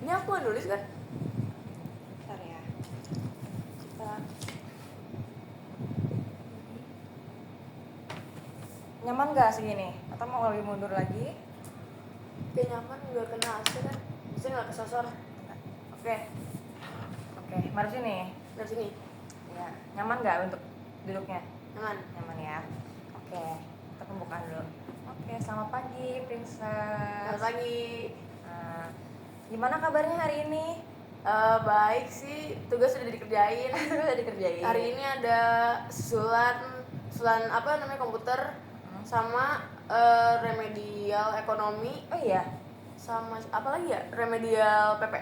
Ini aku nulis kan? Bentar ya. Kita nyaman nggak segini? Atau mau lebih mundur lagi? Kayak nyaman, nggak kena AC kan? Bisa nggak kesosor? Oke, Mari sini. dari sini. Ya, nyaman nggak untuk duduknya? Nyaman. Nyaman ya. Oke, kita pembukaan dulu. Oke, selamat pagi, Princess. Selamat pagi. Gimana kabarnya hari ini? Baik sih, tugas sudah dikerjain. Udah dikerjain. Hari ini ada susulan apa namanya komputer sama remedial ekonomi Oh iya, sama apa lagi ya, remedial PP.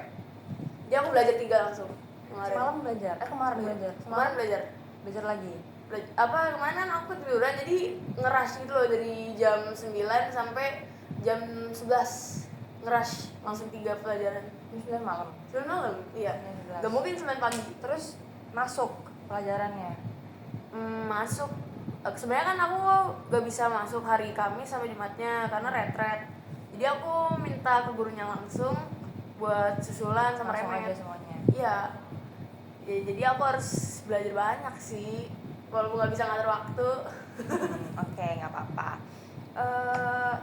Jadi aku belajar 3 langsung kemarin. semalam belajar. Kemarin belajar. Kemarin belajar. Belajar lagi. Kemarin kan aku ketiduran jadi ngerush gitu loh, dari jam 9 sampai jam 11 ngerush langsung 3 pelajaran. Jam 9 malam. 9 malam? Iya. Jam 11. Gak mungkin 9 pagi. Terus masuk pelajarannya. Masuk. Sebenarnya kan aku gak bisa masuk hari Kamis sampai Jumatnya karena retret. Jadi aku minta ke gurunya langsung buat susulan sama Langsung remet. aja semuanya. Iya. Ya, jadi aku harus belajar banyak sih. Walaupun gak bisa ngatur waktu. Oke, nggak apa-apa.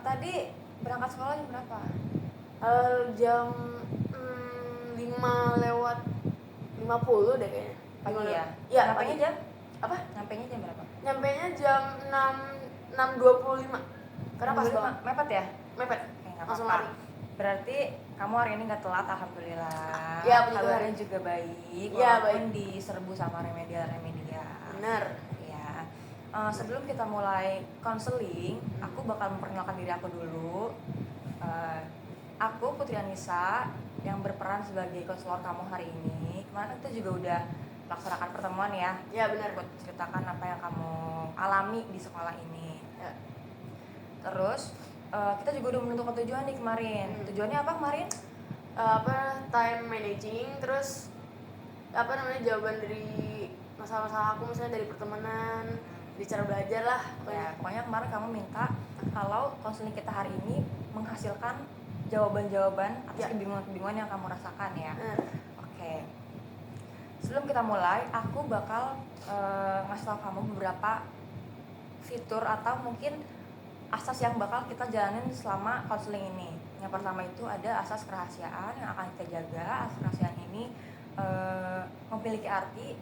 Tadi berangkat sekolah jam berapa? Jam 5 lewat 50 deh kayaknya. Pagi ya? Iya, Nyampenya pagi. jam? Apa? Nyampenya jam berapa? Nyampenya jam 6.25. Karena pas Dulu banget. mepet ya? Mepet. Oke, nggak Langsung apa-apa. lari. Berarti kamu hari ini nggak telat, alhamdulillah. Ya, puji Tuhan. Kabarnya juga baik, Ya, walaupun diserbu sama remedial. Bener. Ya. Sebelum kita mulai konseling, aku bakal memperkenalkan diri aku dulu. Aku Putri Anissa yang berperan sebagai konselor kamu hari ini. Kemarin kita juga udah melaksanakan pertemuan ya. Ya, benar. Buat ceritakan apa yang kamu alami di sekolah ini. Ya. Terus kita juga udah menentukan tujuan nih kemarin. Tujuannya apa kemarin? Time managing, terus jawaban dari masalah-masalah aku, misalnya dari pertemanan, di cara belajar lah. Ya, pokoknya kemarin kamu minta kalau konseling kita hari ini menghasilkan jawaban-jawaban atas kebingungan-kebingungan yang kamu rasakan ya. Oke. Sebelum kita mulai, aku bakal ngasih tahu kamu beberapa fitur atau mungkin asas yang bakal kita jalanin selama konseling ini. Yang pertama itu ada asas kerahasiaan yang akan kita jaga. Asas kerahasiaan ini memiliki arti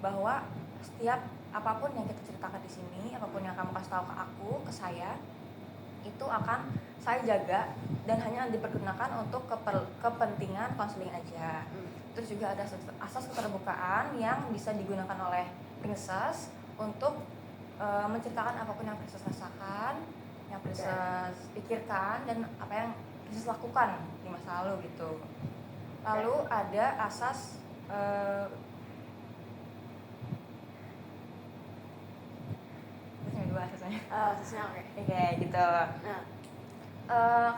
bahwa setiap apapun yang kita ceritakan di sini, apapun yang kamu kasih tahu ke aku, ke saya, itu akan saya jaga dan hanya dipergunakan untuk kepentingan konseling aja. Terus juga ada asas keterbukaan yang bisa digunakan oleh Princess untuk menceritakan apapun yang Princess rasakan, yang Princess pikirkan, dan apa yang Princess lakukan di masa lalu gitu. Lalu ada asas dua asasnya. Asasnya oke. Oke, gitu. Nah,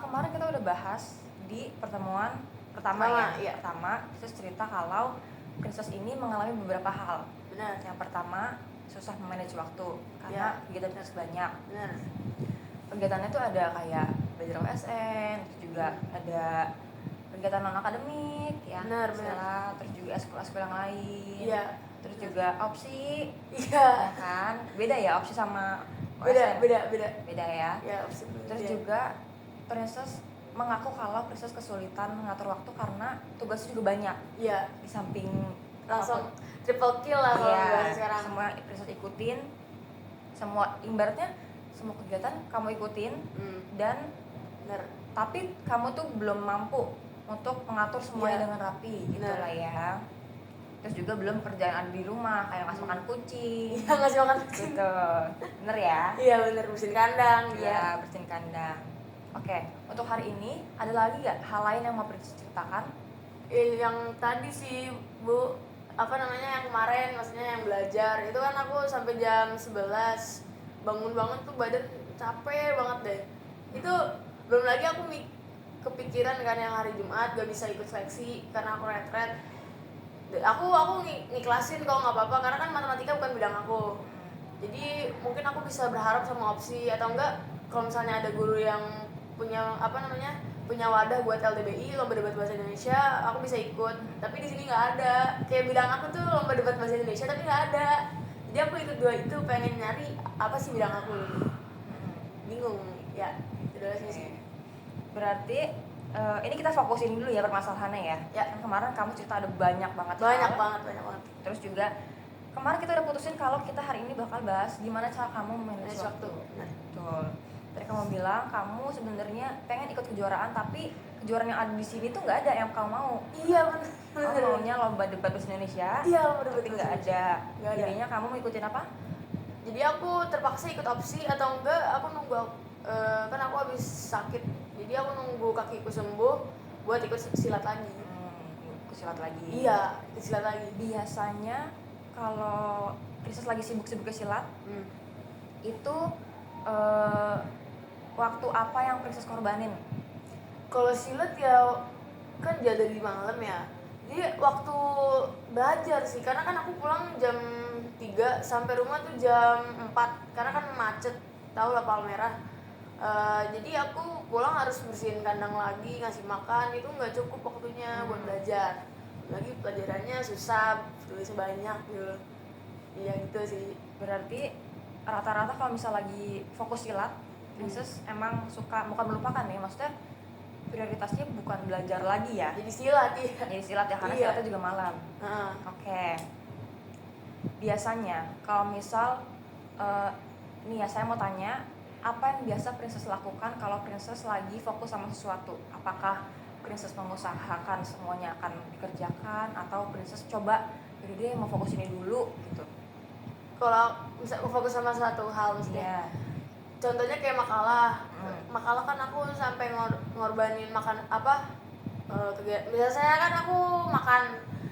Kemarin kita udah bahas di pertemuan pertama iya. Pertama, Princess cerita kalau Princess ini mengalami beberapa hal. Benar. Yang pertama, susah memanage waktu karena kegiatan Princess banyak. Benar. Kegiatannya tuh ada kayak belajar OSN, terus juga ada kegiatan non akademik ya. Benar. Terus juga ekskul yang lain. Iya. Terus juga opsi. Iya. Ya kan? Beda ya opsi sama OSN. Beda Ya. Ya, opsi. Terus juga Princess mengaku kalau Princess kesulitan mengatur waktu karena tugasnya juga banyak. Iya. Di samping Langsung triple kill lah kalau bahasa sekarang. Semua Princess ikutin, semua ibaratnya semua kegiatan kamu ikutin dan tapi kamu tuh belum mampu untuk mengatur semuanya dengan rapi gitu lah ya. Terus juga belum kerjaan ada di rumah kayak ngasih makan kucing. Iya, ngasih makan kucing. Gitu. Bener ya? Iya, bener, bersihin kandang. Iya, bersihin kandang. Oke, untuk hari ini ada lagi nggak hal lain yang mau Princess ceritakan? Yang tadi sih, Bu, yang kemarin, maksudnya yang belajar itu kan aku sampai jam 11 bangun-bangun tuh badan capek banget deh. Itu belum lagi aku kepikiran kan yang hari Jumat gak bisa ikut seleksi karena aku retret. Aku ngiklasin kalau nggak apa-apa karena kan matematika bukan bidang aku. Jadi mungkin aku bisa berharap sama opsi atau enggak kalau misalnya ada guru yang punya punya wadah buat LDBI, lomba debat bahasa Indonesia, aku bisa ikut. Tapi di sini nggak ada. Kayak bidang aku tuh lomba debat bahasa Indonesia tapi nggak ada. Jadi aku ikut 2 itu pengen nyari apa sih bidang aku. Bingung ya. Itu adalah sih. Berarti ini kita fokusin dulu ya permasalahannya ya. Ya. Kan kemarin kamu cerita ada banyak banget Banyak hal. banget. Terus juga kemarin kita udah putusin kalau kita hari ini bakal bahas gimana cara kamu manage waktu. Nah. Betul. Tadi kamu bilang kamu sebenarnya pengen ikut kejuaraan tapi kejuaraan yang ada di sini tuh nggak ada yang kamu mau. Iya benar. Kamu maunya lomba debat bahasa Indonesia. Iya lomba debat Tapi bahasa nggak Indonesia. ada. Nggak ada. Jadinya kamu mau ikutin apa? Jadi aku terpaksa ikut opsi atau enggak aku nunggu kan aku habis sakit. Jadi aku nunggu kakiku sembuh buat ikut silat lagi. Ikut silat lagi. Iya, ikut silat lagi. Biasanya kalau Princess lagi sibuk-sibuk ke silat, itu waktu apa yang Princess korbanin? Kalau silat ya kan dia dari malam ya. Jadi waktu belajar sih, karena kan aku pulang jam 3 sampai rumah tuh jam 4 karena kan macet, tahu lah Palmerah. Jadi aku pulang harus bersihin kandang lagi, ngasih makan, itu nggak cukup waktunya buat belajar. Lagi pelajarannya susah, tulisnya banyak gitu. Iya gitu sih. Berarti rata-rata kalau misal lagi fokus silat, Princess emang suka, bukan melupakan nih, maksudnya prioritasnya bukan belajar lagi ya. Jadi silat ya. Jadi silat ya, karena Iya. silatnya juga malam. Oke. Biasanya kalau misal nih ya, saya mau tanya, apa yang biasa Princess lakukan kalau Princess lagi fokus sama sesuatu? Apakah Princess mengusahakan semuanya akan dikerjakan, atau Princess coba yaudah deh mau fokus ini dulu gitu? Kalau bisa fokus sama satu hal maksudnya. Contohnya kayak makalah. Makalah kan aku sampai ngorbanin makan apa? Biasanya kan aku makan.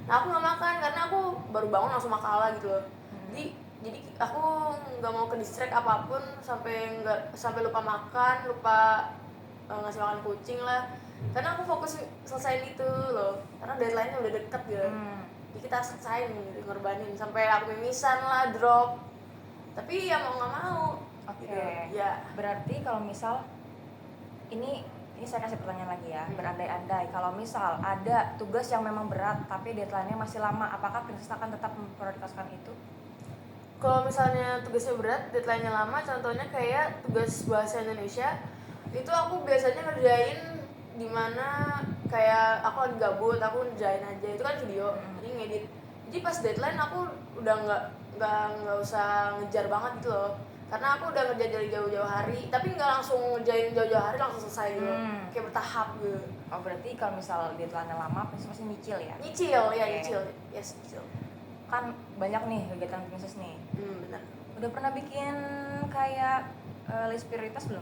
Nah aku nggak makan karena aku baru bangun langsung makalah gitu loh. Jadi aku nggak mau ke distract apapun sampai lupa makan, lupa ngasih makan kucing lah. Karena aku fokus selesaiin itu loh. Karena deadline-nya udah deket gitu. Jadi kita selesaiin gitu, ngorbanin sampai aku mimisan lah, drop. Tapi ya mau nggak mau. Oke. Gitu. Ya. Berarti kalau misal ini saya kasih pertanyaan lagi ya, berandai-andai kalau misal ada tugas yang memang berat tapi deadline-nya masih lama, apakah Princess akan tetap memprioritaskan itu? Kalau misalnya tugasnya berat, deadline-nya lama, contohnya kayak tugas bahasa Indonesia, itu aku biasanya ngerjain dimana kayak aku lagi gabut, aku ngerjain aja, itu kan video, jadi ngedit. Jadi pas deadline aku udah nggak usah ngejar banget gitu loh, karena aku udah ngerjain dari jauh-jauh hari, tapi nggak langsung ngerjain jauh-jauh hari langsung selesai gitu, kayak bertahap gitu. Oh berarti kalau misal deadline-nya lama, Princess pasti nyicil ya? Nyicil, ya nyicil, yes nyicil. Kan banyak nih kegiatan Princess nih. Benar. Udah pernah bikin kayak list prioritas belum?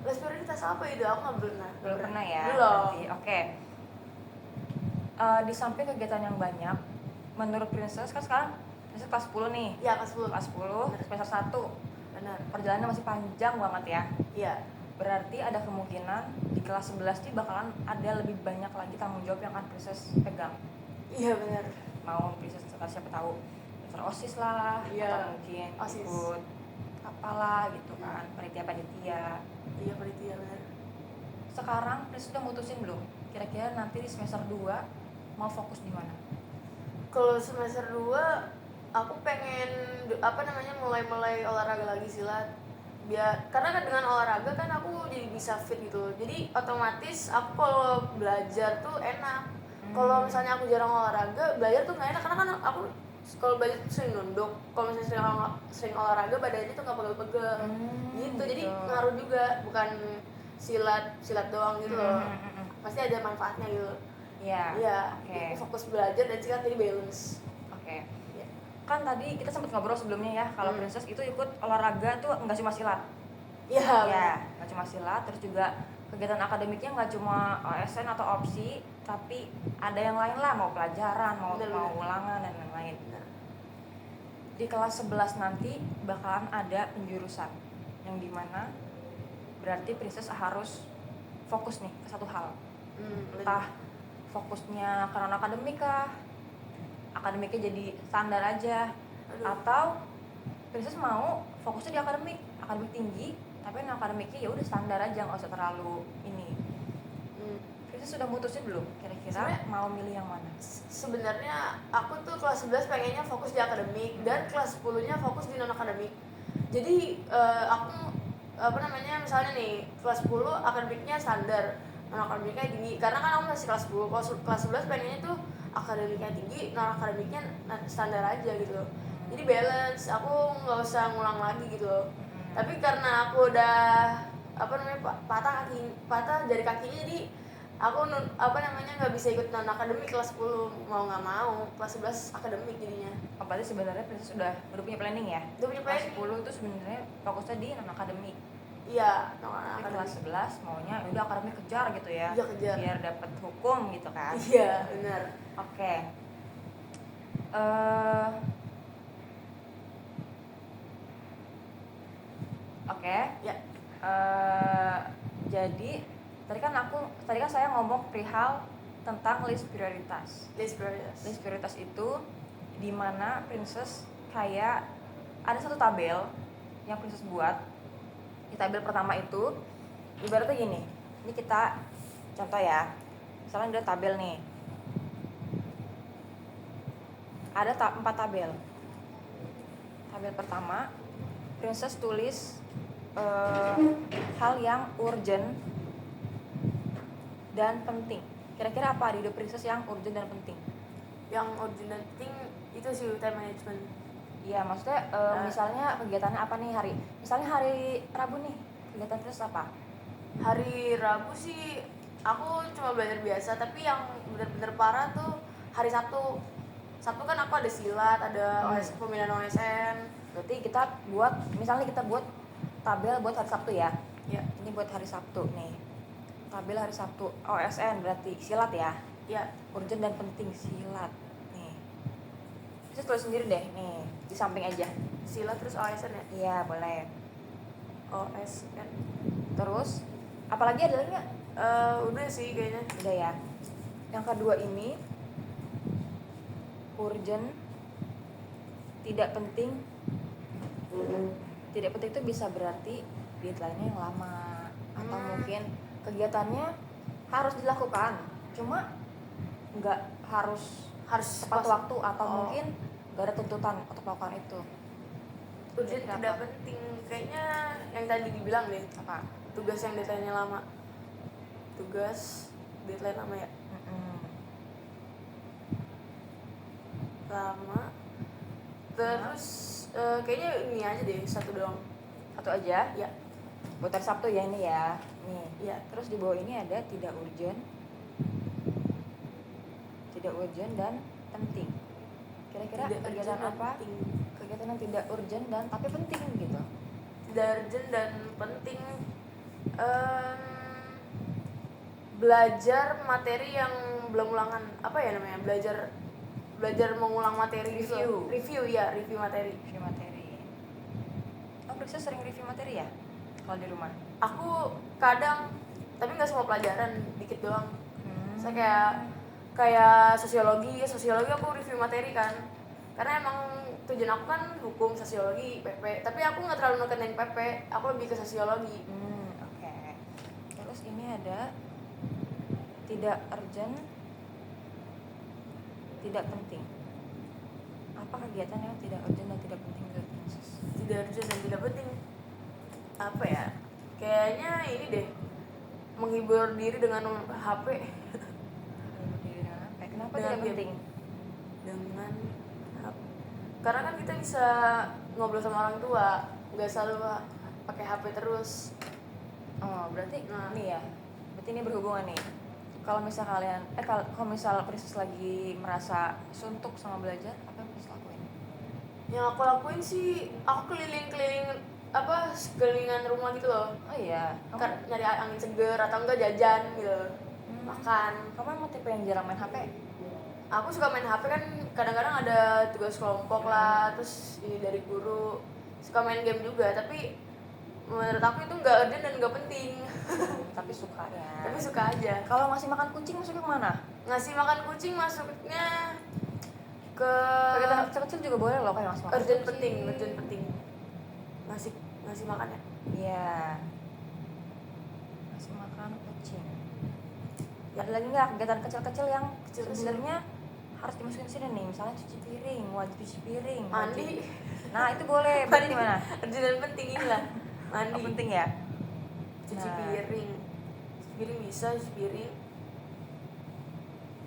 List prioritas apa itu? Aku nggak pernah. Belum pernah ya? Belum. Oke. Di samping kegiatan yang banyak, menurut Princess kan sekarang Princess kelas 10 nih. Iya kelas 10. Kelas 10, semester 1. Benar. Perjalanannya masih panjang banget ya. Iya. Berarti ada kemungkinan di kelas 11 nih bakalan ada lebih banyak lagi tanggung jawab yang akan Princess pegang. Iya benar. Mau Princess siapa tahu daftar OSIS lah, Iya. atau mungkin OSIS. ikut apalah gitu kan, panitia-panitia. Iya panitia benar. Sekarang Princess udah mutusin belum? Kira-kira nanti di semester 2 mau fokus di mana? Kalau semester 2 aku pengen mulai olahraga lagi silat. Karena kan dengan olahraga kan aku jadi bisa fit gitu. Jadi otomatis aku kalau belajar tuh enak. Kalau misalnya aku jarang olahraga, belajar tuh nggak enak karena kan aku kalau belajar tuh sering nunduk. Kalau misalnya sering olahraga badannya tuh nggak pegel-pegel. Gitu. Jadi ngaruh juga, bukan silat doang gitu loh. Pasti ada manfaatnya gitu. Iya. Oke. Aku fokus belajar dan silat jadi balance. Oke. Kan tadi kita sempat ngobrol sebelumnya ya, kalau Princess itu ikut olahraga tuh nggak cuma silat. Iya. Nggak cuma silat, terus juga kegiatan akademiknya nggak cuma OSN atau opsi, tapi ada yang lain lah, mau pelajaran, mau ulangan dan lain-lain. Di kelas 11 nanti bakalan ada penjurusan yang dimana berarti Princess harus fokus nih ke satu hal. Entah fokusnya karena akademik kah, akademiknya jadi standar aja, atau Princess mau fokusnya di akademik tinggi, tapi akademiknya ya udah standar aja, nggak usah terlalu ini. Princess sudah mutusin belum? Kira-kira Sebenarnya- mau milih yang mana? Sebenarnya aku tuh kelas 11 pengennya fokus di akademik dan kelas 10-nya fokus di non akademik. Jadi aku apa namanya misalnya nih kelas 10 akademiknya standar, non akademiknya tinggi. Karena kan aku masih kelas 10. Kalau kelas 11 pengennya tuh akademiknya tinggi, non akademiknya standar aja gitu loh. Jadi balance, aku nggak usah ngulang lagi gitu loh. Tapi karena aku udah apa namanya patah jari kakinya, jadi aku apa namanya nggak bisa ikut non akademik kelas 10, mau nggak mau kelas 11 akademik jadinya. Oh, berarti sebenarnya Princess udah punya planning ya? Udah punya Kelas planning. 10 itu sebenarnya fokusnya di non akademik. Iya, non Tapi akademik. kelas 11 maunya udah akademik kejar gitu ya. Iya, kejar. Biar dapat hukum gitu kan. Iya benar. Oke. Oke. Ya. Jadi tadi kan saya ngomong perihal tentang list prioritas. List prioritas. List prioritas itu di mana Princess kayak ada satu tabel yang Princess buat. Di tabel pertama itu ibaratnya gini. Ini kita contoh ya. Misalnya ada tabel nih. Ada 4 tabel. Tabel pertama Princess tulis hal yang urgent dan penting. Kira-kira apa di hidup Princess yang urgent dan penting? Yang urgent dan penting itu sih time management. Iya, maksudnya misalnya kegiatannya apa nih misalnya hari Rabu nih, kegiatan Princess apa? Hari Rabu sih aku cuma belajar biasa, tapi yang bener-bener parah tuh hari Sabtu. Sabtu kan aku ada silat, ada pemilihan OSN. Berarti misalnya kita buat tabel buat hari Sabtu ya. Ya. Ini buat hari Sabtu nih. Tabel hari Sabtu OSN berarti silat ya. Ya. Urgent dan penting silat. Nih. Bisa tulis sendiri deh nih, di samping aja. Silat terus OSN ya. Iya, boleh. OSN. Terus apalagi ada lagi nggak? Udah sih kayaknya. Udah ya. Yang kedua ini urgent, tidak penting. Tidak penting itu bisa berarti deadline-nya yang lama atau mungkin kegiatannya harus dilakukan, cuma nggak harus tepat waktu atau mungkin nggak ada tuntutan untuk melakukan itu. Urgent tidak penting kayaknya yang tadi dibilang deh. Apa? Tugas yang deadline-nya lama. Tugas deadline lama ya. Lama. Terus kayaknya ini aja deh, satu doang. Satu aja? Ya. Buat hari Sabtu ya ini ya. Nih. Ya. Terus di bawah ini ada tidak urgent dan penting. Kira-kira Tidak kegiatan urgent dan apa? penting. Kegiatan yang tidak urgent dan tapi penting gitu. Tidak urgent dan penting. Belajar materi yang belum ulangan. Apa ya namanya? Belajar mengulang materi gitu. Review materi. Review materi. Oh, Princess sering review materi ya? Kalau di rumah? Aku kadang, tapi nggak semua pelajaran, dikit doang. Saya kayak sosiologi aku review materi kan, karena emang tujuan aku kan hukum, sosiologi, PP, tapi aku nggak terlalu nekenin PP, aku lebih ke sosiologi. Oke. Terus ini ada tidak urgent, tidak penting. Apa kegiatan yang tidak urgent dan tidak penting menurut Princess? Tidak urgent dan tidak penting apa ya, kayaknya ini deh, menghibur diri dengan HP. Kenapa Dengan tidak game. penting? Dengan HP, karena kan kita bisa ngobrol sama orang tua, nggak selalu pakai HP terus. Oh, berarti nih ya. Berarti ini berhubungan nih. Kalau misal kalau misal Princess lagi merasa suntuk sama belajar, apa yang Princess lakuin? Yang aku lakuin sih, aku kelilingan rumah gitu loh. Oh iya. Nyari angin seger atau enggak jajan gitu. Makan. Kamu emang tipe yang jarang main HP? Aku suka main HP kan, kadang-kadang ada tugas kelompok lah, terus ini dari guru. Suka main game juga, tapi menurut aku itu nggak urgent dan nggak penting. Tapi suka ya. Tapi suka aja. Kalau ngasih makan kucing masuknya kemana? Ngasih makan kucing masuknya ke Kegiatan kecil-kecil juga boleh loh, kayak ngasih makan urgent kucing. penting. Ngasih makannya. Iya. Ngasih makan kucing. Ada lagi nggak kegiatan kecil-kecil yang Kecil-kecil. sebenarnya harus dimasukin sini nih, misalnya cuci piring, wajib cuci piring, Mandi. wajib. Nah itu boleh, berarti di mana? Urgent penting inilah. Mandi. Oh, penting ya. Cuci Nah. piring. Cuci piring bisa, cuci piring.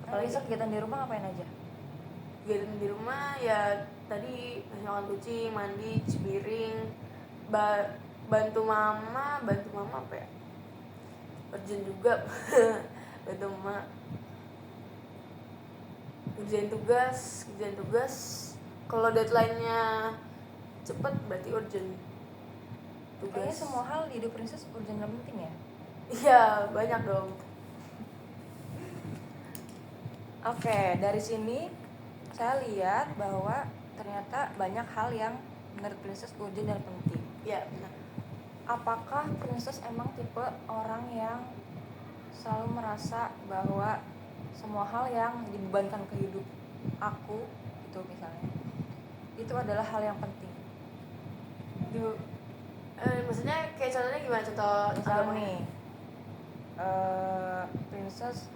Apalagi kegiatan di rumah ngapain aja? Kegiatan di rumah ya tadi misalkan kucing, mandi, cuci piring, bantu mama apa ya? Urgent juga. Bantu mama. Kerjain tugas. Kalau deadline-nya cepet berarti urgent. Kayaknya semua hal di hidup princess urgent dan penting ya. Iya, banyak dong. Oke, dari sini saya lihat bahwa ternyata banyak hal yang menurut princess urgent dan penting. Iya, benar. Apakah princess emang tipe orang yang selalu merasa bahwa semua hal yang dibebankan ke hidup aku itu misalnya itu adalah hal yang penting? Maksudnya kayak contohnya gimana, contoh Misalnya nih princess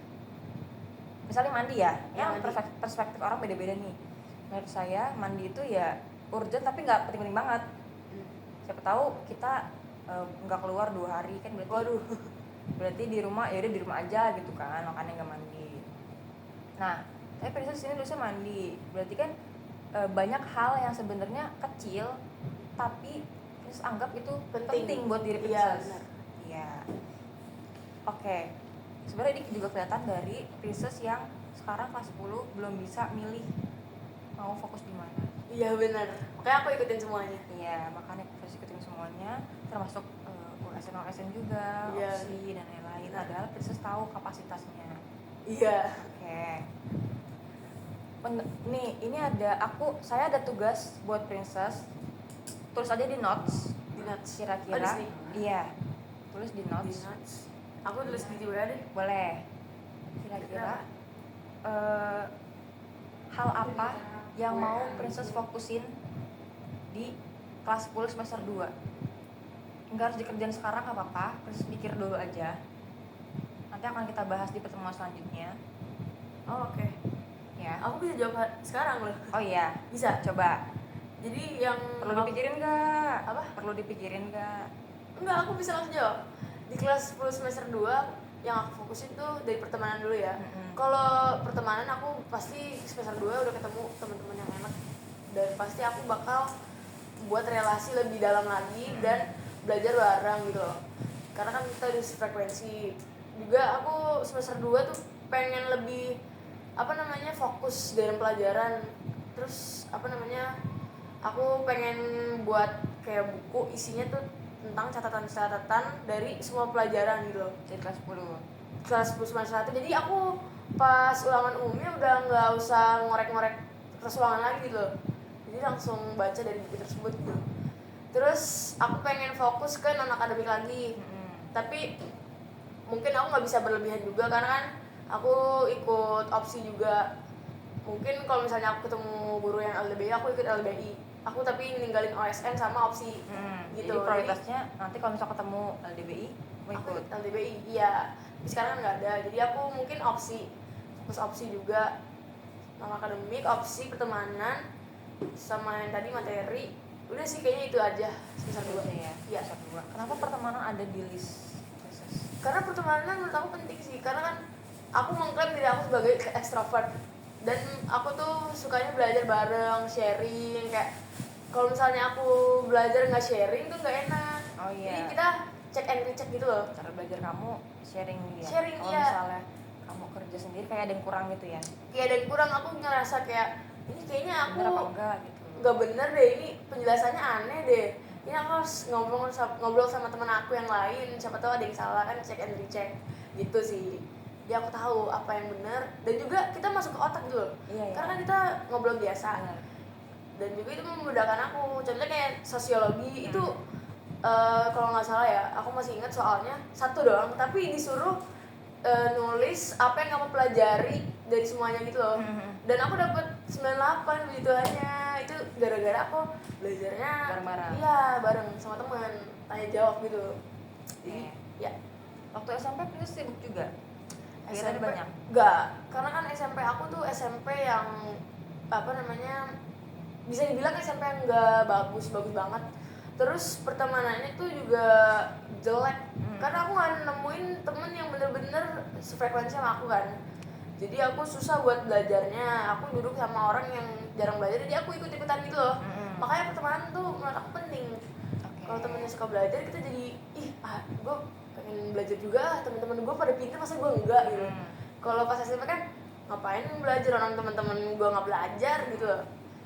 misalnya mandi ya, yang perspektif orang beda-beda nih. Menurut saya mandi itu ya urgent tapi nggak penting-penting banget. Siapa tahu kita nggak keluar 2 hari kan, berarti di rumah ya udah di rumah aja gitu kan, makanya nggak mandi. Nah tapi princess sini dulu mandi, berarti kan banyak hal yang sebenarnya kecil tapi princess anggap itu penting buat diri princess. Iya. Oke. Sebenarnya ini juga kelihatan dari princess yang sekarang kelas 10 belum bisa milih mau fokus di mana. Iya benar. Makanya aku ikutin semuanya. Iya, makanya princess ikutin semuanya, termasuk USN juga, opsi dan lain-lain. Padahal princess tahu kapasitasnya. Iya. Oke. Nih, ini saya ada tugas buat princess. Tulis aja di notes. Kira-kira. Iya. Tulis di notes. Aku tulis di juga deh. Boleh. Kira-kira hal apa yang mau princess fokusin di kelas 10 semester 2? Enggak harus dikerjain sekarang, gak apa-apa, princess pikir dulu aja. Nanti akan kita bahas di pertemuan selanjutnya. Oh, oke. Ya. Aku bisa jawab sekarang loh. Oh iya, bisa. Coba. Jadi yang perlu dipikirin nggak? Apa? Perlu dipikirin nggak? Enggak, aku bisa langsung jawab. Di kelas 10 semester 2 yang aku fokusin tuh dari pertemanan dulu ya. Kalau pertemanan aku pasti semester 2 udah ketemu teman-teman yang enak dan pasti aku bakal buat relasi lebih dalam lagi dan belajar bareng gitu loh. Karena kan kita udah frekuensi. Juga aku semester 2 tuh pengen lebih fokus dalam pelajaran. Terus aku pengen buat kayak buku isinya tuh tentang catatan-catatan dari semua pelajaran gitu loh. Dari kelas 10 semester 1. Jadi aku pas ulangan umumnya udah nggak usah ngorek-ngorek terus ulangan lagi gitu loh. Jadi langsung baca dari buku tersebut gitu. Terus aku pengen fokus ke non-akademik lagi. Tapi mungkin aku nggak bisa berlebihan juga karena kan aku ikut opsi juga. Mungkin kalau misalnya aku ketemu guru yang LDBI, aku ikut LDBI. Aku tapi ninggalin OSN sama opsi gitu. Jadi prioritasnya nanti kalau misalnya ketemu LDBI mau ikut LDBI, iya. Tapi sekarang kan nggak ada, jadi aku mungkin fokus opsi juga, non akademik, opsi pertemanan, sama yang tadi materi. Udah sih kayaknya itu aja semester 2 ya. Iya. Kenapa pertemanan ada di list? Karena pertemanan menurut aku penting sih, karena kan aku mengklaim diri aku sebagai extrovert dan aku tuh sukanya belajar bareng, sharing. Kayak kalau misalnya aku belajar nggak sharing tuh nggak enak. Oh iya. Jadi kita check and recheck gitu loh. Cara belajar kamu sharing ya. Sharing, kalau misalnya kamu kerja sendiri kayak ada yang kurang gitu ya. Kayak ada yang kurang, aku ngerasa kayak ini kayaknya aku bener apa enggak gitu. Nggak bener deh, ini penjelasannya aneh deh. Ini aku harus ngobrol sama teman aku yang lain. Siapa tahu ada yang salah, kan check and recheck gitu sih. Jadi aku tahu apa yang benar dan juga kita masuk ke otak gitu loh. Iya. Karena kan kita ngobrol biasa. Bener. Dan juga itu memudahkan aku. Contohnya kayak sosiologi itu kalau nggak salah ya, aku masih ingat soalnya satu doang, tapi disuruh nulis apa yang kamu pelajari dari semuanya gitu loh. Dan aku dapat 98 begitu hanya. Itu gara-gara aku belajarnya bareng-bareng. Iya, bareng sama teman, tanya jawab gitu. Jadi, ya. Waktu SMP Princess sibuk juga? Kegiatannya banyak? Enggak, karena kan SMP aku tuh SMP yang apa namanya, bisa dibilang SMP yang enggak bagus banget. Terus pertemanannya tuh juga jelek, karena aku nggak nemuin temen yang bener-bener sefrekuensi sama aku kan. Jadi aku susah buat belajarnya, aku duduk sama orang yang jarang belajar, jadi aku ikut-ikutan gitu loh. Makanya pertemanan tuh menurut aku penting. Kalau temennya suka belajar, kita jadi gue pengen belajar juga, teman-teman gue pada pintar masa gue enggak gitu. Kalau pas SMP kan ngapain belajar, orang teman-teman gue nggak belajar gitu loh.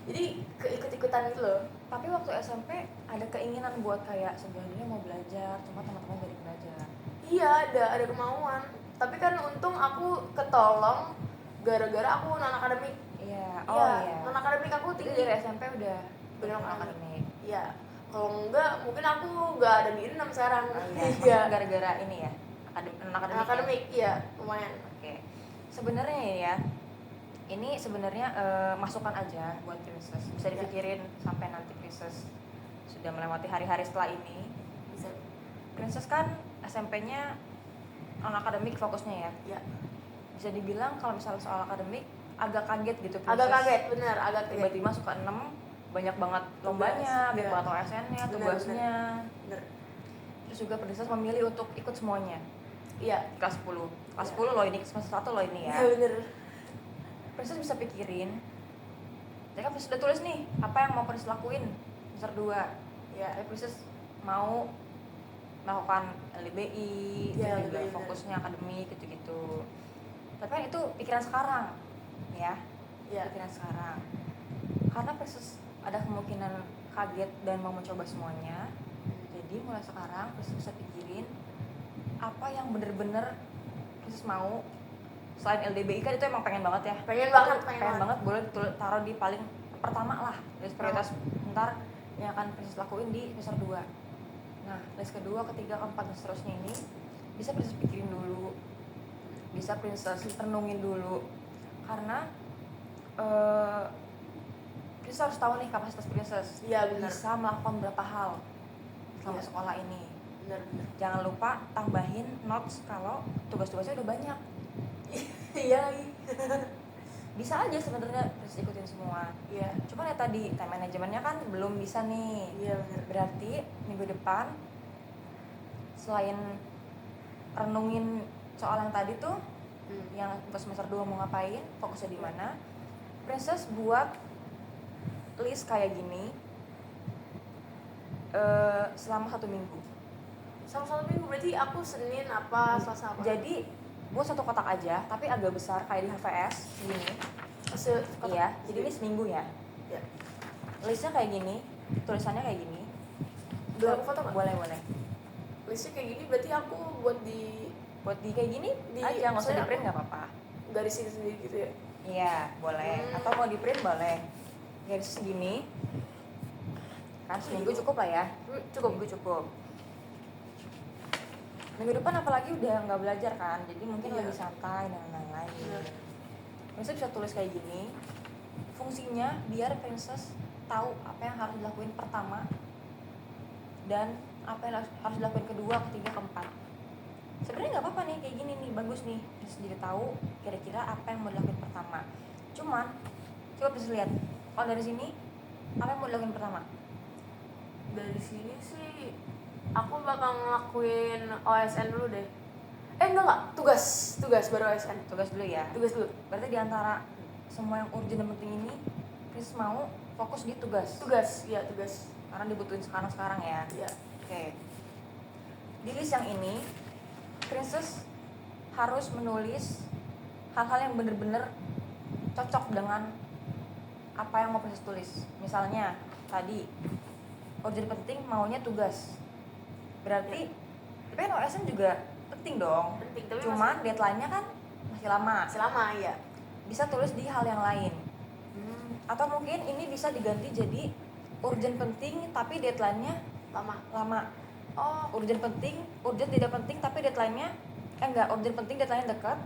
Jadi keikut-ikutan gitu loh. Tapi waktu SMP ada keinginan buat kayak sebenarnya mau belajar, cuma teman-teman jadi belajar. Iya, ada kemauan. Tapi kan untung aku ketolong gara-gara aku non akademik. Iya, Iya. Non akademik aku Jadi tinggi. dari SMP udah Bener non banget. akademik. Iya. Kalau enggak, mungkin aku nggak ada di 6 sekarang. Iya. Gara-gara ini ya, non Non akademik. akademik, iya, lumayan. Oke. Sebenarnya ya, ini sebenarnya masukan aja buat Princess. Bisa dipikirin sampai nanti Princess sudah melewati hari-hari setelah ini. Bisa. Princess kan SMP-nya non akademik fokusnya ya. Iya. Bisa dibilang kalau misalnya soal akademik agak kaget gitu Princess. Agak kaget, bener, agak kaget. Tiba-tiba masuk ke 6, banyak banget lombanya, banyak banget OSN-nya, tugasnya. Bener. Terus juga Princess memilih untuk ikut semuanya. Iya. Kelas 10. Kelas 10 loh ini, semester 1 loh ini ya. Iya bener. Princess bisa pikirin. Jadi kan Princess udah tulis nih, apa yang mau Princess lakuin semester 2. Iya. Tapi Princess mau melakukan LDBI, Ya, juga bener. fokusnya akademik gitu-gitu. Tapi kan itu pikiran sekarang, ya. Iya. Pikiran sekarang. Karena Princess ada kemungkinan kaget dan mau mencoba semuanya. Jadi mulai sekarang Princess bisa pikirin apa yang bener-bener Princess mau. Selain LDBI kan itu emang pengen banget ya. Pengen banget. Boleh taruh di paling pertama lah, list prioritas ntar yang akan Princess lakuin di semester 2. Nah, list kedua, ketiga, keempat, dan seterusnya ini bisa Princess pikirin dulu, bisa Princess renungin dulu, karena Princess harus tahu nih kapasitas Princess. Iya bener. Bisa melakukan berapa hal selama sekolah ini. Bener. Jangan lupa tambahin notes kalau tugas-tugasnya udah banyak. Iya lagi. Bisa aja sebenarnya Princess ikutin semua. Iya. Cuma ya tadi time manajemennya kan belum bisa nih. Iya bener. Berarti minggu depan selain renungin soal yang tadi tuh, yang untuk semester 2 mau ngapain, fokusnya di mana, Princess buat list kayak gini selama 1 minggu. Selama 1 minggu berarti aku Senin apa, Selasa apa? Jadi buat satu kotak aja, tapi agak besar kayak di HVS gini. Iya, jadi ini seminggu ya. Iya. Listnya kayak gini, tulisannya kayak gini. Boleh aku foto nggak? Boleh. Listnya kayak gini berarti aku buat di Kayak gini aja, nggak usah di print nggak apa-apa. garisin sendiri gitu ya? Iya, boleh. Atau mau di print boleh. Garis segini. Kan seminggu cukup lah ya. Seminggu cukup. Minggu depan apalagi udah nggak belajar kan, jadi mungkin Iya. lebih santai dan lain-lain. Princess bisa tulis kayak gini. Fungsinya biar Princess tahu apa yang harus dilakuin pertama dan apa yang harus dilakuin kedua, ketiga, keempat. Sebenarnya nggak apa-apa nih kayak gini nih, bagus nih. Princess jadi tahu kira-kira apa yang mau dilakuin pertama. Cuman coba Princess lihat, kalau dari sini apa yang mau dilakuin pertama? Dari sini sih aku bakal ngelakuin OSN dulu deh. Enggak, tugas baru OSN. Tugas dulu ya. Tugas dulu. Berarti di antara semua yang urgent dan penting ini, Princess mau fokus di tugas. Tugas. Karena dibutuhin sekarang ya. Iya. Oke. Di list yang ini, Princess harus menulis hal-hal yang bener-bener cocok dengan apa yang mau Princess tulis. Misalnya tadi urgent penting maunya tugas. Berarti tapi kan OSN juga penting dong. Penting, tapi Cuman deadline-nya kan masih lama. masih lama ya. Bisa tulis di hal yang lain. Atau mungkin ini bisa diganti jadi urgent penting tapi deadline-nya lama. Oh, Urgent penting, urgent tidak penting tapi deadline-nya urgent penting deadline-nya dekat.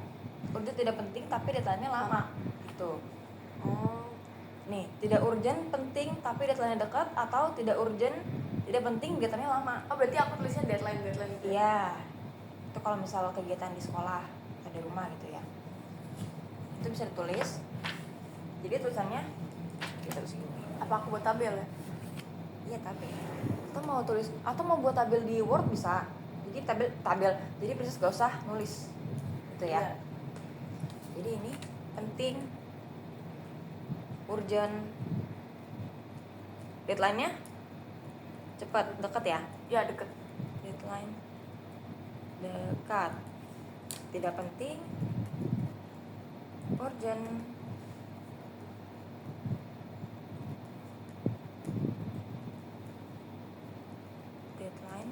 Urgent tidak penting tapi deadline-nya lama. Gitu. Nih, tidak urgent penting tapi deadline-nya dekat, atau tidak urgent tidak penting deadline-nya lama. berarti aku tulisnya deadline gitu. Iya. Itu kalau misal kegiatan di sekolah. di rumah gitu ya. Itu bisa ditulis. Jadi tulisannya kita tulis gini. Apa aku buat tabel ya? Iya, tabel. Atau mau tulis atau mau buat tabel di Word bisa. Jadi tabel. Jadi princess gak usah nulis. Gitu ya. Iya. Jadi ini penting, urgent, deadline-nya cepat, dekat ya. Ya deket. Deadline dekat, tidak penting, urgent. Deadline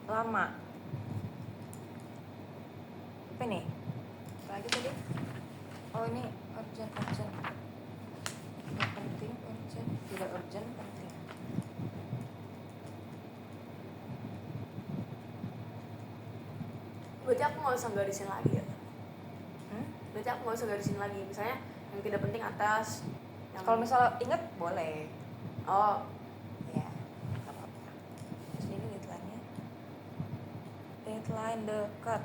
lama. Apa nih? Apa lagi tadi? Oh, ini urgent. Tidak penting, urgent, tidak urgent, penting. Berarti aku nggak usah garisin lagi ya? Hmm? Berarti aku nggak usah garisin lagi. Misalnya yang tidak penting atas. Yang... Kalau misalnya inget boleh. Oh, Ya, nggak apa-apa. Terus ini deadline-nya. Deadline dekat.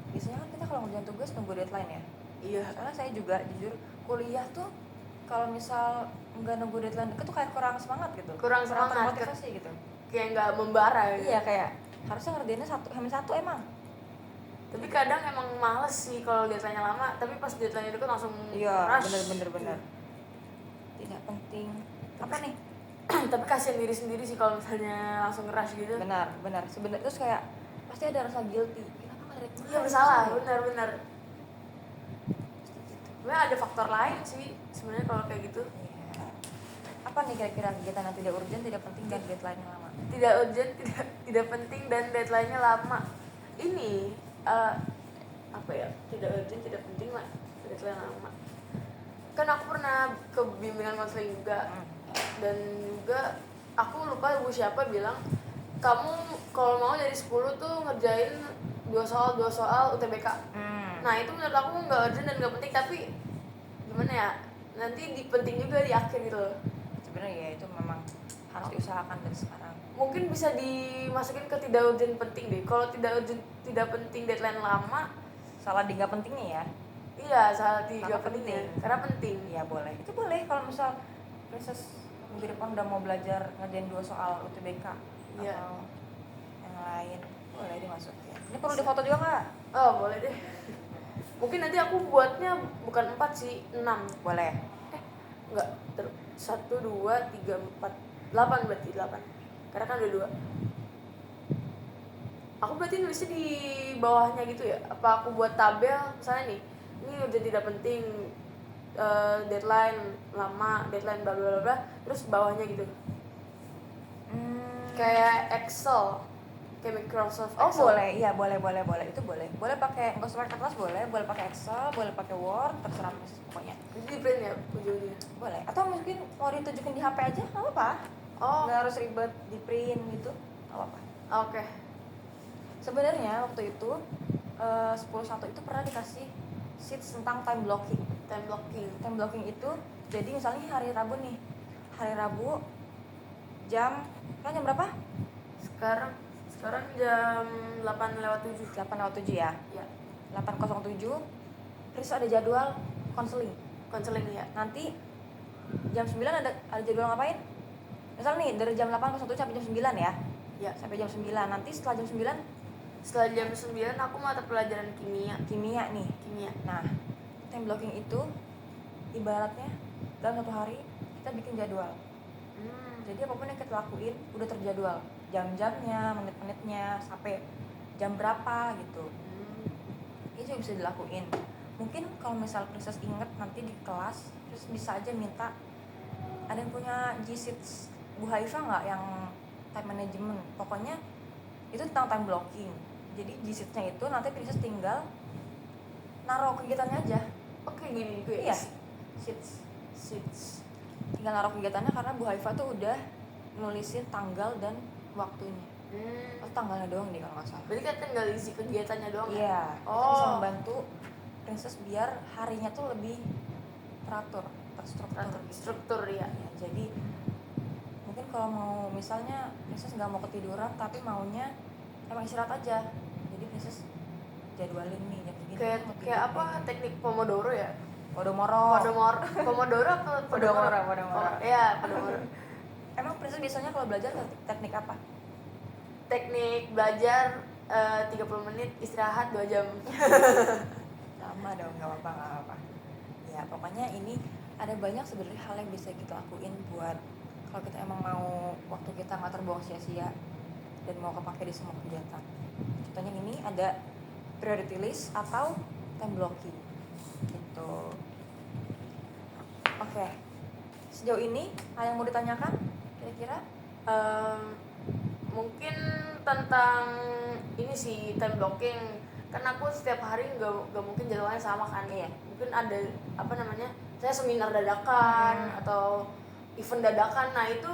Biasanya kan kita kalau ngerjain tugas nunggu deadline ya. iya. Soalnya saya juga jujur kuliah tuh kalau misal nggak nunggu deadline deket tuh kayak kurang semangat gitu. Kurang semangat, termotivasi gitu. Kayak nggak membara gitu. Iya, kayak harusnya ngerjainnya satu emang. Tapi kadang emang males sih kalau deadline-nya lama, tapi pas deadline itu kan langsung Iya, rush. bener. Tidak penting. Apa nih? Tapi kasihan diri sendiri sih kalau misalnya langsung rush gitu. Benar. Sebenarnya terus kayak pasti ada rasa guilty. Kenapa nggak dari kemarin? Iya bersalah, Gitu. benar. Sebenarnya ada faktor lain sih sebenarnya kalau kayak gitu. Iya. Apa nih kira-kira kegiatan yang tidak urgent, tidak penting dan deadline-nya lama? Tidak urgent, tidak penting dan deadline-nya lama. Ini apa ya? Tidak urgent, tidak penting lah, deadline lama. Kan aku pernah ke bimbingan konseling juga. Dan juga aku lupa ibu siapa bilang, kamu kalau mau dari 10 tuh ngerjain 2 soal UTBK. Nah itu menurut aku nggak urgent dan nggak penting, tapi gimana ya, nanti penting juga di akhir gitu loh. Sebenarnya ya itu memang harus diusahakan dari sekarang. Mungkin bisa dimasukin ke tidak urgent penting deh. Kalau tidak urgent tidak penting deadline lama, Salah di nggak pentingnya ya. iya salah Karena tiga penting. Karena penting. Iya boleh. Itu boleh kalau misal Princess minggu depan udah mau belajar ngerjain 2 soal UTBK Iya. atau yang lain, boleh dimasukin. Ini perlu difoto juga nggak? Oh boleh deh. Mungkin nanti aku buatnya bukan 4 sih, 6. Boleh. Enggak, 1, 2, 3, 4, 8 berarti 8. Karena kan ada 2. Aku berarti nulisnya di bawahnya gitu ya? Apa aku buat tabel, misalnya nih, ini udah tidak penting, deadline lama, deadline bla bla bla, terus bawahnya gitu. Kayak Excel, kayak Microsoft Oh Excel. boleh, iya boleh itu boleh. Boleh pakai nggak usah pakai kertas boleh pakai Excel, boleh pakai Word, terserah Princess pokoknya. Jadi di print ya ujungnya. Boleh. Atau mungkin mau ditunjukin di HP aja, nggak apa-apa. Oh, Nggak harus ribet di print gitu, nggak apa-apa. oke. Sebenarnya waktu itu 10.1 itu pernah dikasih sheets tentang time blocking. Time blocking. Time blocking itu jadi misalnya hari Rabu nih, hari Rabu jam berapa? Sekarang jam 8:07. 8.07 ya. Ya, 8.07 terus ada jadwal konseling. konseling ya. Nanti jam 9 ada jadwal ngapain? Misal nih dari jam 8.01 sampai jam 9 ya. Ya. Sampai jam 9. Nanti setelah jam 9 Setelah jam 9 aku mata pelajaran kimia nih. kimia. Nah, time blocking itu ibaratnya dalam satu hari kita bikin jadwal. Jadi apapun yang kita lakuin udah terjadwal, jam-jamnya, menit-menitnya, sampai jam berapa gitu. Itu juga bisa dilakuin. Mungkin kalau misal Princess inget nanti di kelas, terus bisa aja minta, ada yang punya G-Sheets Bu Haifa nggak yang time management? Pokoknya itu tentang time blocking. Jadi G-Sheetsnya itu nanti Princess tinggal naruh kegiatannya aja. Oke, gini gue. Iya, sheets. Tinggal naruh kegiatannya karena Bu Haifa tuh udah nulisin tanggal dan waktunya. Oh, tanggalnya doang nih kalau nggak salah. Berarti kan tinggal isi kegiatannya doang ya? Iya. Itu Oh. bisa membantu Princess biar harinya tuh lebih terstruktur gitu. Struktur ya. Ya, jadi mungkin kalau mau misalnya Princess nggak mau ketiduran tapi maunya emang istirahat aja, Princess jadwalin nih jam segini Kayak mau tidur kayak apa deh. teknik Pomodoro ya? Podomoro. Pomodoro apa Podomoro. Oh, iya, Pomodoro. Emang Princess biasanya kalau belajar teknik apa? Teknik belajar 30 menit, istirahat 2 jam. Sama dong, nggak apa-apa. Ya pokoknya ini ada banyak sebenarnya hal yang bisa kita lakuin buat kalau kita emang mau waktu kita nggak terbuang sia-sia dan mau kepake di semua kegiatan. Contohnya ini ada priority list atau time blocking gitu. Oke, sejauh ini hal yang mau ditanyakan kira-kira? Mungkin tentang ini sih time blocking, kan aku setiap hari nggak mungkin jadwalnya sama kan. Iya. Mungkin ada apa namanya, saya seminar dadakan atau event dadakan, nah itu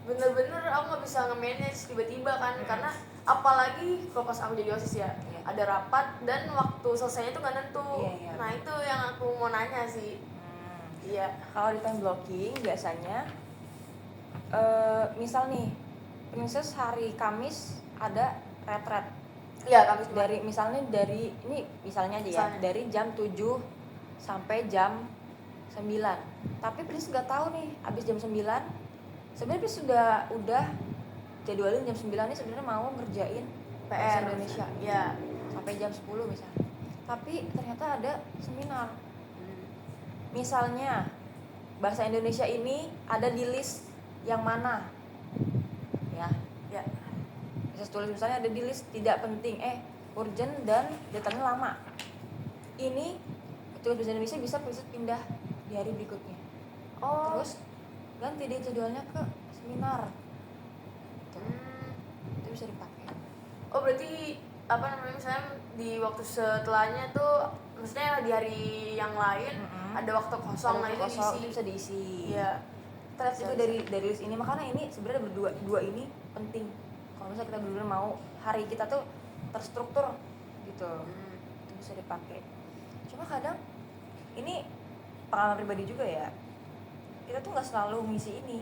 bener-bener aku nggak bisa nge-manage tiba-tiba kan. Karena apalagi kalau pas aku jadi OSIS ya, Iya. ada rapat dan waktu selesainya itu nggak nentu. Iya. Nah itu yang aku mau nanya sih. Iya. Kalau di time blocking biasanya misal nih Princess hari Kamis ada retret Iya, Kamis dari misalnya dari ini misalnya aja ya, Misalnya. dari jam 7 sampai jam 9. Tapi Princess nggak tahu nih abis jam 9 sebenarnya Princess udah jadwalin jam 9 ini sebenarnya mau ngerjain bahasa PR Indonesia Iya. sampai jam 10 misalnya. Tapi ternyata ada seminar. Misalnya bahasa Indonesia ini ada di list yang mana? Ya, Ya. bisa tulis misalnya ada di list tidak penting, urgent dan datanya lama. Ini tulis bahasa Indonesia bisa pindah di hari berikutnya. Oh. Terus ganti deh jadwalnya ke seminar. Itu bisa dipakai. Oh berarti apa namanya, misalnya di waktu setelahnya tuh, maksudnya di hari yang lain ada waktu kosong, nah itu diisi. Itu bisa diisi. Iya. Terus juga dari list ini, makanya ini sebenarnya dua ini penting. Kalau misalnya kita benar-benar mau hari kita tuh terstruktur gitu, itu bisa dipakai. Cuma kadang ini pengalaman pribadi juga ya, kita tuh nggak selalu ngisi ini,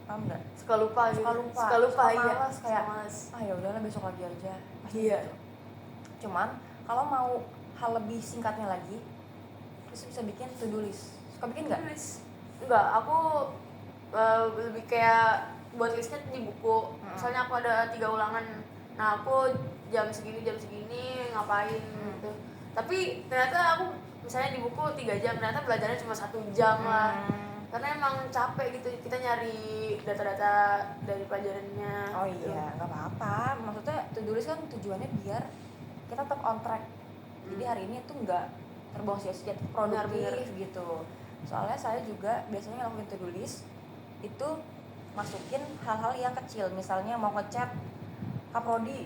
paham nggak? Suka lupa gitu. Suka lupa, iya. malas, kayak Males. ya udahlah besok lagi aja. Pasti Iya. gitu. Cuman kalau mau hal lebih singkatnya lagi, terus bisa bikin to-do list. Suka bikin nggak? Tulis. Enggak, aku lebih kayak buat listnya di buku. Misalnya aku ada 3 ulangan, nah aku jam segini ngapain gitu. Tapi ternyata aku misalnya di buku 3 jam, ternyata belajarnya cuma 1 jam lah. Karena emang capek gitu kita nyari data-data dari pelajarannya. Oh gitu. iya, nggak apa-apa. Maksudnya to-do list kan tujuannya biar kita tetap on track. Jadi hari ini tuh nggak terbuang sia-sia, produktif Benar-benar. gitu. Soalnya saya juga biasanya ngelakuin to-do list itu masukin hal-hal yang kecil. Misalnya mau ngechat kaprodi,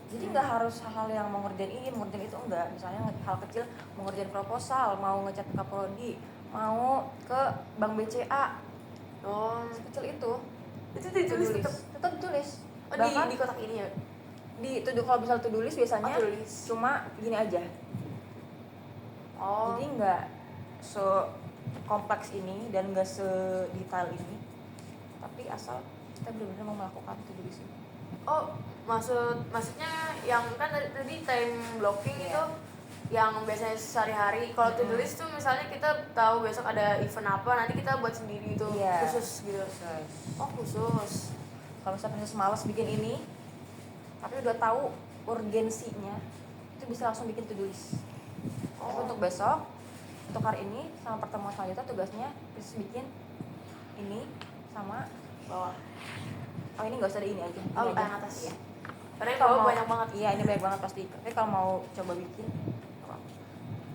jadi nggak harus hal-hal yang mau ngerjain ini, mau ngerjain itu, enggak. Misalnya hal kecil, mau ngerjain proposal, mau ngechat kaprodi, mau ke bank BCA, Oh, kecil itu ditulis to-do tetap. list. Tetap tulis. Oh, Bahkan di kotak ini ya. di kalau misal to-do list biasanya to-do list. cuma gini aja. Oh. Jadi nggak kompleks ini dan nggak sedetail ini, tapi asal kita benar-benar mau melakukan to-do list ini. Oh, maksudnya yang kan tadi time blocking Iya. itu yang biasanya sehari-hari. Kalau to-do list tuh misalnya kita tahu besok ada event apa, nanti kita buat sendiri itu. Iya. Khusus gitu. Oh, khusus. Kalau misalnya Princess malas bikin ini tapi udah tahu urgensinya, itu bisa langsung bikin to-do list. Tapi untuk besok, untuk hari ini sama pertemuan selanjutnya tugasnya Princess bikin ini sama Bawah. oh ini nggak usah ada ini aja, ini Oh, aja. yang atas. Iya. Karena yang Kalau bawah mau- banyak banget. Iya, ini banyak banget pasti. Tapi kalau mau coba bikin,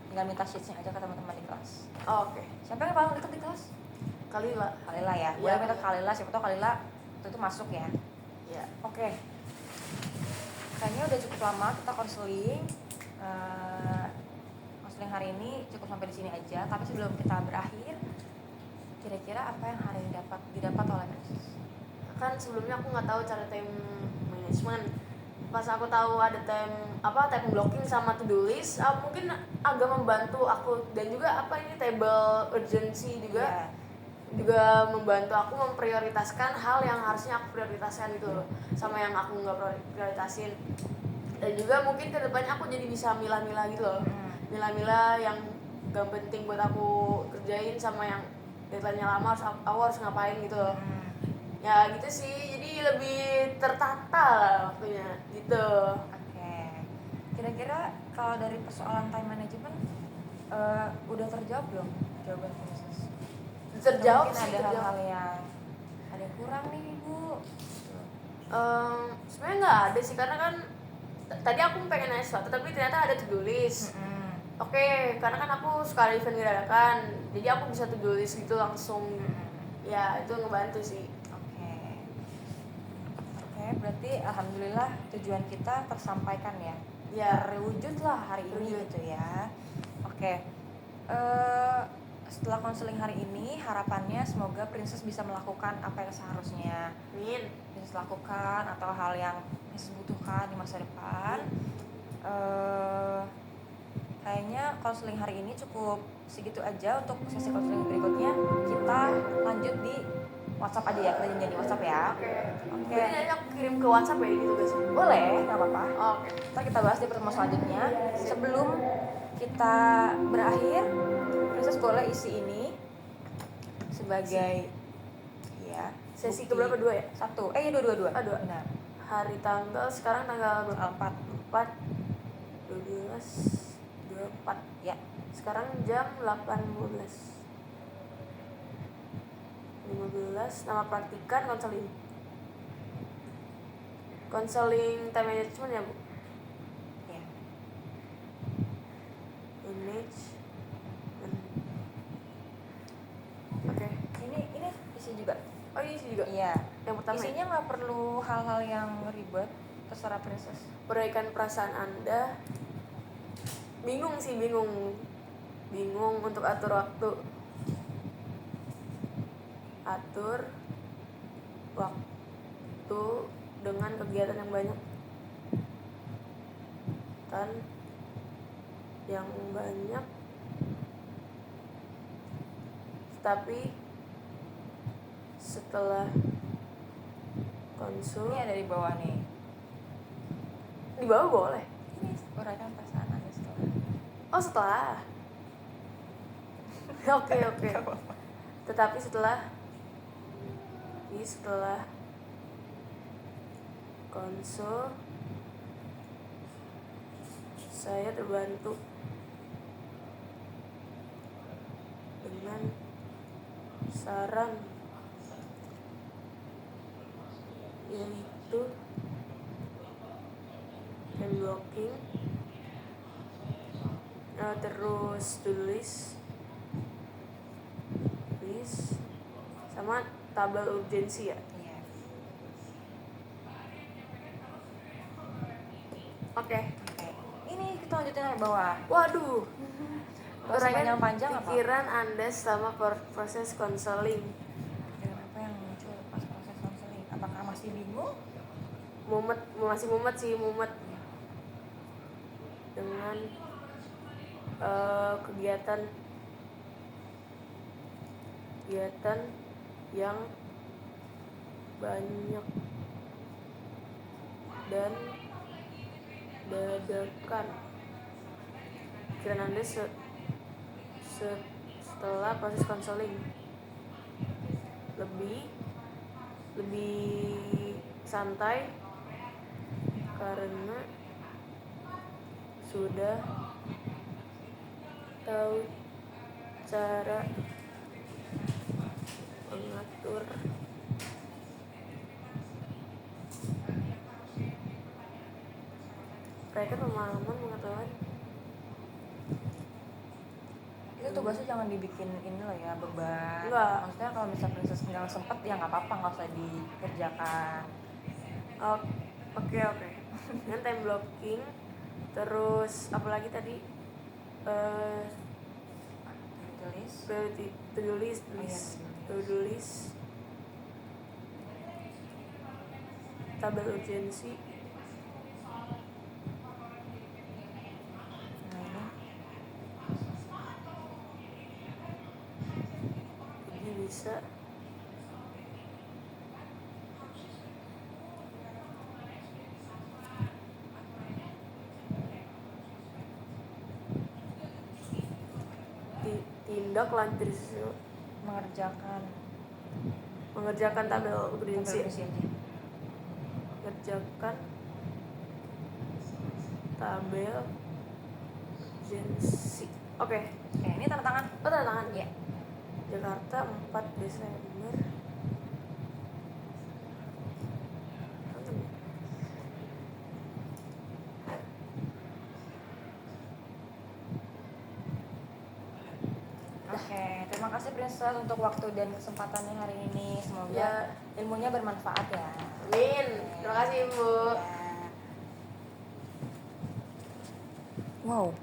tinggal minta sheetsnya aja ke teman-teman di kelas. Oh, oke. Siapa yang paling dekat di kelas? Kali lah. Kalila ya. Iya. Boleh minta ke Kalila, siapa tahu Kalila itu masuk ya. Ya. Oke. Kayaknya udah cukup lama kita konseling. Konseling hari ini cukup sampai di sini aja. Tapi sebelum kita berakhir, kira-kira apa yang hari ini didapat oleh Princess? Kan sebelumnya aku nggak tahu cara time management. Pas aku tahu ada time blocking sama to-do list, mungkin agak membantu aku. Dan juga ini table urgency juga. Iya. Juga membantu aku memprioritaskan hal yang harusnya aku prioritaskan gitu loh, sama yang aku nggak prioritasin. Dan juga mungkin kedepannya aku jadi bisa milah-milah gitu loh. Milah-milah yang gak penting buat aku kerjain sama yang deadline-nya lama aku harus ngapain gitu loh. Ya gitu sih, jadi lebih tertata lah waktunya gitu. Oke. Kira-kira kalau dari persoalan time management udah terjawab belum jawaban Princess? Terjawab Mungkin sih, ada terjawab. hal-hal yang ada yang kurang nih ibu. Sebenarnya nggak ada sih, karena kan tadi aku pengen nanya sesuatu tapi ternyata ada to-do list. Oke, karena kan aku suka event dadakan, jadi aku bisa to-do list gitu langsung. Ya itu ngebantu sih. Oke, berarti alhamdulillah tujuan kita tersampaikan ya. Ya. Terwujud lah hari ini Terwujud. gitu ya. Oke. Setelah konseling hari ini, harapannya semoga Princess bisa melakukan apa yang seharusnya Amin. Princess lakukan atau hal yang Princess butuhkan di masa depan. Kayaknya konseling hari ini cukup segitu aja. Untuk sesi konseling berikutnya kita lanjut di WhatsApp aja ya, kita janjian di WhatsApp ya. Oke. Jadi nanti aku kirim ke WhatsApp ya gitu guys. Boleh, nggak apa-apa. Oke. Ntar kita bahas di pertemuan selanjutnya. Sebelum kita berakhir, Princess boleh isi ini sebagai ya Sesi bukti. keberapa, 2 ya? 1. Dua. Ah, 2. Benar. Hari tanggal sekarang tanggal berapa? 4. 24 Ya. Sekarang jam 18:15. Nama praktikan konseling time management ya Bu? Ya. Management. Oke. Ini isi juga. Oh isi juga? Iya. Yang pertama Isinya nggak perlu hal-hal yang ribet, terserah Princess. Perhatikan perasaan Anda. Bingung untuk atur waktu. Atur waktu dengan kegiatan yang banyak. Tapi setelah konsul, Ini ada di bawah nih. di bawah boleh. Ini uraikan perasaan Anda setelah. Oh setelah. Oke. Tetapi setelah konsul, saya terbantu dengan saran, yaitu time blocking, terus tulis sama tabel urgensi ya. Iya. Oke. Ini kita lanjutin dari bawah. Waduh. Uraikan panjang apa? Pikiran Anda selama proses konseling. Pikiran apa yang muncul pas proses konseling? Apakah masih bingung? Masih mumet dengan kegiatan yang banyak dan dadakan. Pikiran Anda setelah proses konseling lebih santai karena sudah tahu cara mengatur pemahaman pengetahuan. Itu tugasnya jangan dibikin ini loh ya, beban. Enggak. Maksudnya kalau misalnya Princess nggak sempet ya nggak apa-apa, nggak usah dikerjakan. Oke. Dengan time blocking, terus apalagi tadi tulis tabel urgensi. Ini bisa tindak lanjut mengerjakan mengerjakan tabel berisi berisi aja. mengerjakan tabel urgensi. Oke. Oke, ini tanda tangan. Oh, tanda tangan. Iya. Jakarta 4 Desember. Oke, terima kasih Princess untuk waktu dan kesempatannya hari ini. Semoga Ya. ilmunya bermanfaat ya. Amin. Terima kasih, Bu. Ya. Wow,